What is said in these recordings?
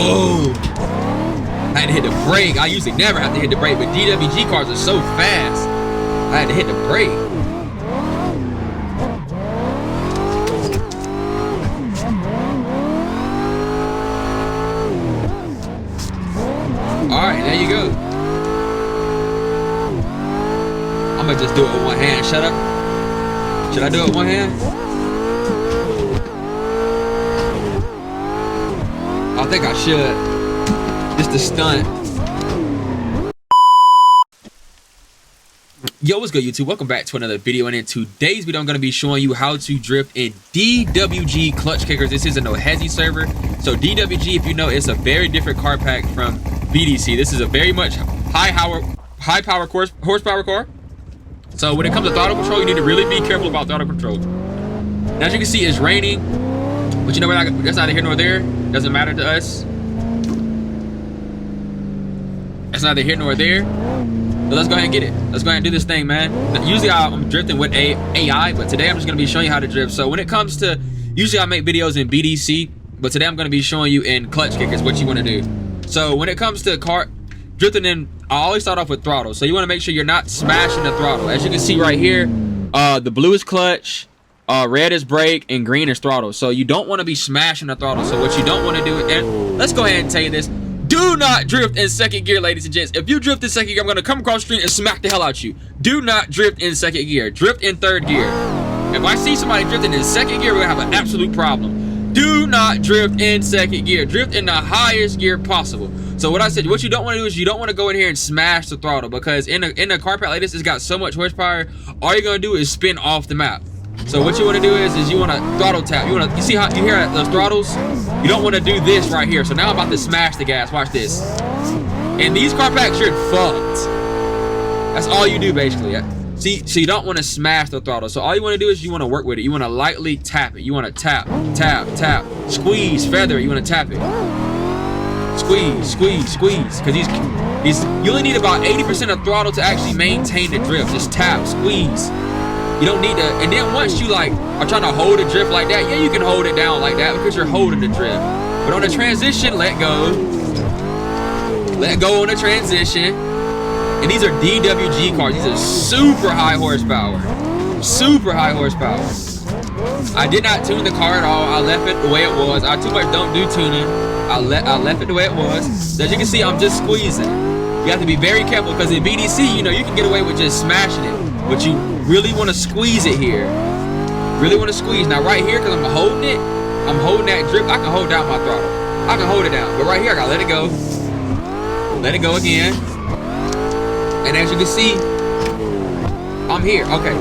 Oh, I had to hit the brake. I usually never have to hit the brake, but DWG cars are so fast. I had to hit the brake. All right, there you go. I'm gonna just do it with one hand. Shut up. Should I do it with one hand? I think I should. Just a stunt. Yo, what's good, YouTube? Welcome back to another video. And in today's video, I'm going to be showing you how to drift in DWG clutch kickers. This is a no-hezzy server. So DWG, if you know, it's a very different car pack from BDC. This is a very much high power horsepower car. So when it comes to throttle control, you need to really be careful about throttle control. Now, as you can see, it's raining, but you know what? That's neither here nor there. Doesn't matter to us. It's neither here nor there. So let's go ahead and get it. Let's go ahead and do this thing, man. Usually I'm drifting with AI, but today I'm just gonna be showing you how to drift. So when it comes to, usually I make videos in BDC, but today I'm gonna be showing you in clutch kickers what you wanna do. So when it comes to drifting in, I always start off with throttle. So you wanna make sure you're not smashing the throttle. As you can see right here, the blue is clutch, red is brake, and green is throttle. So you don't wanna be smashing the throttle. So what you don't wanna do, and let's go ahead and tell you this. Do not drift in second gear, ladies and gents. If you drift in second gear, I'm gonna come across the street and smack the hell out you. Do not drift in second gear. Drift in third gear. If I see somebody drifting in second gear, we're gonna have an absolute problem. Do not drift in second gear. Drift in the highest gear possible. So what I said, what you don't want to do is you don't want to go in here and smash the throttle, because in a car pack like this, it's got so much horsepower. All you're gonna do is spin off the map. So what you want to do is you want to throttle tap. You see how you hear those throttles? You don't want to do this right here. So now I'm about to smash the gas. Watch this. And these car packs, you're fucked. That's all you do basically. See, so you don't want to smash the throttle. So all you want to do is you want to work with it. You want to lightly tap it. You want to tap, tap, tap, squeeze, feather. You want to tap it. Squeeze, squeeze, squeeze. Because you only need about 80% of throttle to actually maintain the drift. Just tap, squeeze. You don't need to, and then once you like are trying to hold a drift like that, yeah, you can hold it down like that because you're holding the drift. But on the transition, let go. Let go on the transition. And these are DWG cars. These are super high horsepower. Super high horsepower. I did not tune the car at all. I left it the way it was. I too much don't do tuning. I left it the way it was. So as you can see, I'm just squeezing. You have to be very careful because in BDC, you know, you can get away with just smashing it. But you really want to squeeze it here. Really want to squeeze. Now right here, because I'm holding it, I'm holding that drift. I can hold down my throttle. I can hold it down. But right here, I gotta let it go. Let it go again. And as you can see, I'm here. Okay.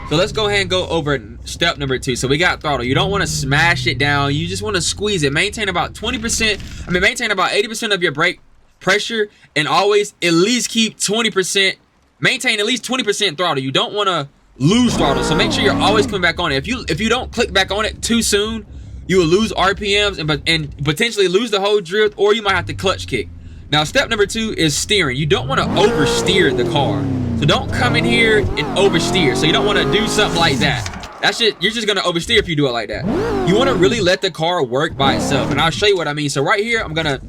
So let's go ahead and go over step number 2. So we got throttle. You don't want to smash it down. You just want to squeeze it. Maintain about 20%. Maintain about 80% of your brake pressure, and always at least keep 20%. Maintain at least 20% throttle. You don't want to lose throttle, so make sure you're always coming back on it. If you don't click back on it too soon, you will lose RPMs and potentially lose the whole drift, or you might have to clutch kick. Now, step number 2 is steering. You don't want to oversteer the car, so don't come in here and oversteer. So you don't want to do something like that. That's just, you're just gonna oversteer if you do it like that. You want to really let the car work by itself, and I'll show you what I mean. So right here, I'm gonna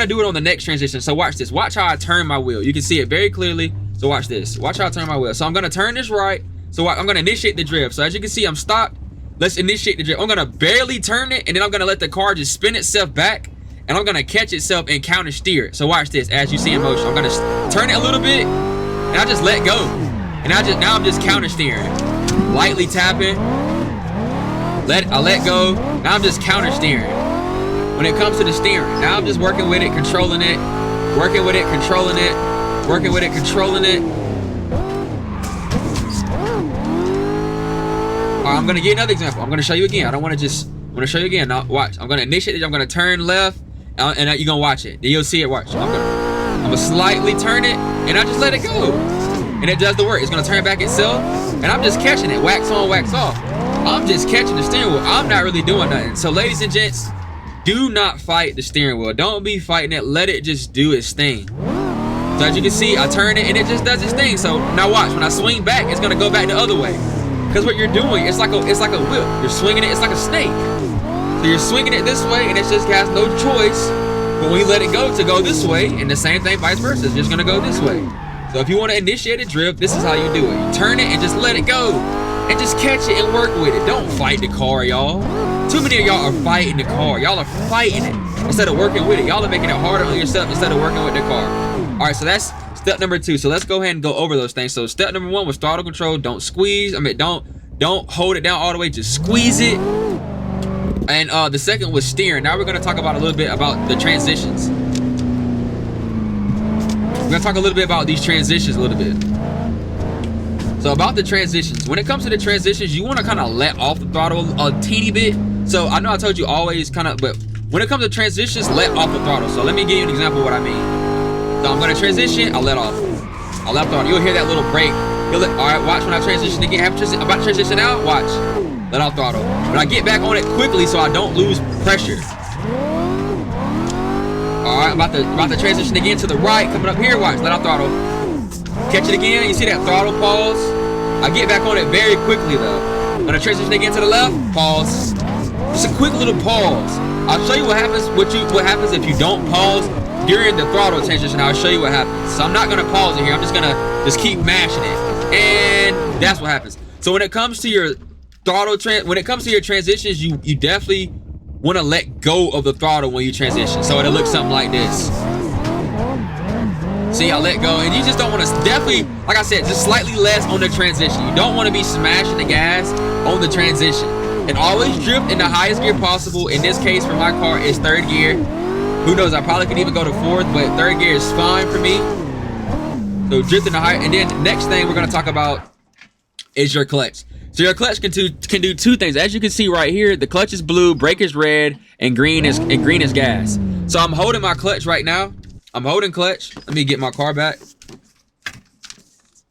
do it on the next transition. So watch this. Watch how I turn my wheel. You can see it very clearly. So watch this. Watch how I turn my wheel. So I'm gonna turn this right. So I'm gonna initiate the drift. So as you can see, I'm stopped. Let's initiate the drift. I'm gonna barely turn it, and then I'm gonna let the car just spin itself back, and I'm gonna catch itself and counter steer it. So watch this. As you see in motion, I'm gonna turn it a little bit, and I just let go. And now I'm just counter steering, lightly tapping. I let go. Now I'm just counter steering. When it comes to the steering, now I'm just working with it, controlling it, working with it, controlling it. Working with it, controlling it. All right, I'm gonna give you another example. I'm gonna show you again. I don't want to just. I'm gonna show you again. Now watch. I'm gonna initiate it. I'm gonna turn left, and you're gonna watch it. Then you'll see it. Watch. I'm gonna slightly turn it, and I just let it go, and it does the work. It's gonna turn back itself, and I'm just catching it. Wax on, wax off. I'm just catching the steering wheel. I'm not really doing nothing. So, ladies and gents, do not fight the steering wheel. Don't be fighting it. Let it just do its thing. So as you can see, I turn it and it just does its thing. So now watch, when I swing back, it's gonna go back the other way. Because what you're doing, it's like a whip. You're swinging it, it's like a snake. So you're swinging it this way, and it just has no choice But when you let it go to go this way, and the same thing vice versa, it's just gonna go this way. So if you want to initiate a drift, this is how you do it. You turn it and just let it go. And just catch it and work with it. Don't fight the car, y'all. Too many of y'all are fighting the car. Y'all are fighting it instead of working with it. Y'all are making it harder on yourself instead of working with the car. All right, so that's step number 2. So let's go ahead and go over those things. So step number 1 was throttle control. Don't squeeze. Don't hold it down all the way. Just squeeze it. And the second was steering. Now we're gonna talk about a little bit about the transitions. We're gonna talk a little bit about these transitions a little bit. So about the transitions, when it comes to the transitions, you want to kind of let off the throttle a teeny bit. So I know I told you always kind of, but when it comes to transitions, let off the throttle. So let me give you an example of what I mean. So I'm going to transition, I'll let off. I'll let off throttle. You'll hear that little brake. All right, watch when I transition again. I'm about to transition out, watch. Let off throttle. But I get back on it quickly so I don't lose pressure. All right, about to transition again to the right. Coming up here, watch. Let off throttle. Catch it again. You see that throttle pause? I get back on it very quickly though. I'm gonna transition again to the left. Pause. Just a quick little pause. I'll show you what happens. What happens if you don't pause during the throttle transition. I'll show you what happens. So I'm not gonna pause it here. I'm just gonna keep mashing it, and that's what happens. So when it comes to your throttle when it comes to your transitions, you definitely want to let go of the throttle when you transition. So it'll look something like this. See, I let go, and you just don't want to, definitely, like I said, just slightly less on the transition. You don't want to be smashing the gas on the transition. And always drift in the highest gear possible. In this case, for my car, it's 3rd gear. Who knows, I probably could even go to 4th, but 3rd gear is fine for me. So drift in the high, and then the next thing we're going to talk about is your clutch. So your clutch can do 2 things. As you can see right here, the clutch is blue, brake is red, and green is gas. So I'm holding my clutch right now. I'm holding clutch. Let me get my car back.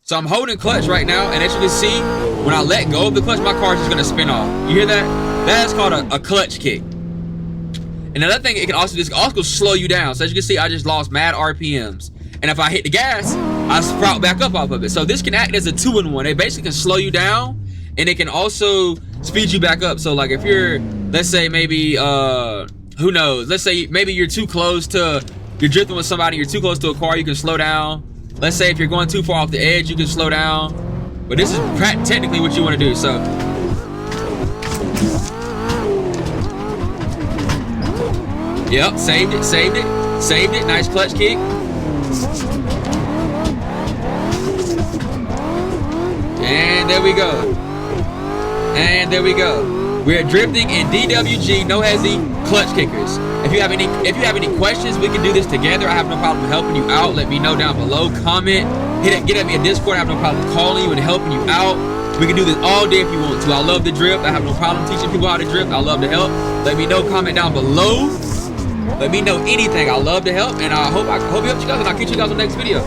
So I'm holding clutch right now, and as you can see, when I let go of the clutch, my car is just gonna spin off. You hear that? That's called a clutch kick. And another thing, it can also slow you down. So as you can see, I just lost mad RPMs. And if I hit the gas, I sprout back up off of it. So this can act as a 2-in-1. It basically can slow you down, and it can also speed you back up. So like if you're, let's say maybe, who knows? Let's say maybe you're too close to, you're drifting with somebody, you're too close to a car, you can slow down. Let's say if you're going too far off the edge, you can slow down. But this is technically what you want to do. So yep, saved it. Nice clutch kick. And there we go. And there we go. We're drifting in DWG, no hezzy, clutch kickers. If you have any questions, we can do this together. I have no problem helping you out. Let me know down below. Comment. Get at me in Discord. I have no problem calling you and helping you out. We can do this all day if you want to. I love to drift. I have no problem teaching people how to drift. I love to help. Let me know. Comment down below. Let me know anything. I love to help, and I hope you guys, and I'll catch you guys on the next video.